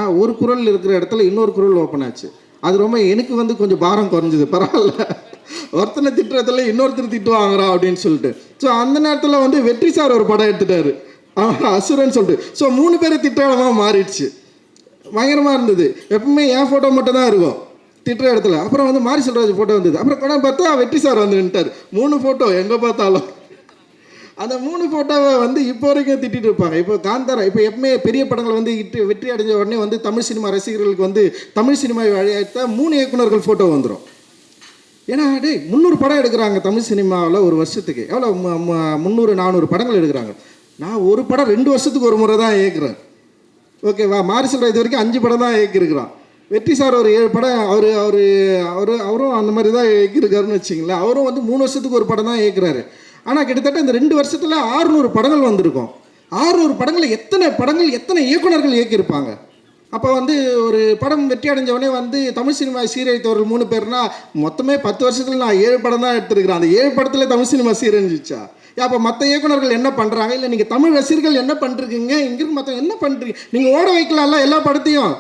அப்படின்னா ஒரு குரல் இருக்கிற இடத்துல இன்னொரு குரல் ஓப்பன் ஆச்சு. அது ரொம்ப எனக்கு வந்து கொஞ்சம் பாரம் குறைஞ்சது. பரவாயில்ல, ஒருத்தனை திட்டுறதுல இன்னொருத்தர் திட்டு வாங்குறான் அப்படின்னு சொல்லிட்டு. ஸோ அந்த நேரத்தில் வந்து வெற்றி சார் ஒரு படம் எடுத்துட்டாரு, அசுரன்னு சொல்லிட்டு. ஸோ 3 பேரை திட்டாளமாக மாறிடுச்சு. பயங்கரமாக இருந்தது. எப்பவுமே என் ஃபோட்டோ மட்டும் தான் இருக்கும் திட்டுற இடத்துல. அப்புறம் வந்து மாரி செல்வராஜ் ஃபோட்டோ வந்தது. அப்புறம் படம் பார்த்தா வெற்றி சார் வந்து நின்ட்டார். 3 ஃபோட்டோ எங்கே பார்த்தாலும். அந்த 3 ஃபோட்டோவை வந்து இப்போ வரைக்கும் திட்டிட்டு இருப்பாங்க. இப்போ காந்தாரா, இப்போ எப்பவுமே பெரிய படங்கள் வந்து வெற்றி அடைஞ்ச உடனே வந்து தமிழ் சினிமா ரசிகர்களுக்கு வந்து தமிழ் சினிமாவை வழியாட்ட 3 இயக்குனர்கள் ஃபோட்டோ வந்துடும். ஏன்னா டேய் 300 படம் எடுக்கிறாங்க தமிழ் சினிமாவில் ஒரு வருஷத்துக்கு. எவ்வளோ 300-400 படங்கள் எடுக்கிறாங்க. நான் ஒரு படம் 2 வருஷத்துக்கு ஒரு முறை தான் இயக்குறேன். ஓகேவா? மாரி செல்வராஜ் இது வரைக்கும் 5 படம் தான் இயக்கியிருக்கிறான். வெற்றி சார் ஒரு 7 படம் அவரும் அந்த மாதிரி தான் இயக்கியிருக்காருன்னு வச்சிங்களேன். அவரும் வந்து 3 வருஷத்துக்கு ஒரு படம் தான் இயக்குறாரு. ஆனால் கிட்டத்தட்ட இந்த 2 வருஷத்தில் 600 படங்கள் வந்திருக்கும். 600 படங்கள் எத்தனை இயக்குனர்கள் இயக்கியிருப்பாங்க? அப்போ வந்து ஒரு படம் வெற்றி அடைஞ்சவொடனே வந்து தமிழ் சினிமா சீரழித்தவர்கள் 3 பேர்னா மொத்தமே 10 வருஷத்தில் நான் 7 படம் தான் எடுத்துருக்கிறேன். அந்த 7 படத்தில் தமிழ் சினிமா சீரழிஞ்சிச்சா? அப்போ மற்ற இயக்குனர்கள் என்ன பண்ணுறாங்க? இல்லை நீங்கள் தமிழ் ரசிகர்கள் என்ன பண்ணுறீங்க? இங்கிருந்து மற்ற என்ன பண்ணுறீங்க? நீங்கள் ஓட வைக்கலாம்ல எல்லா படத்தையும்.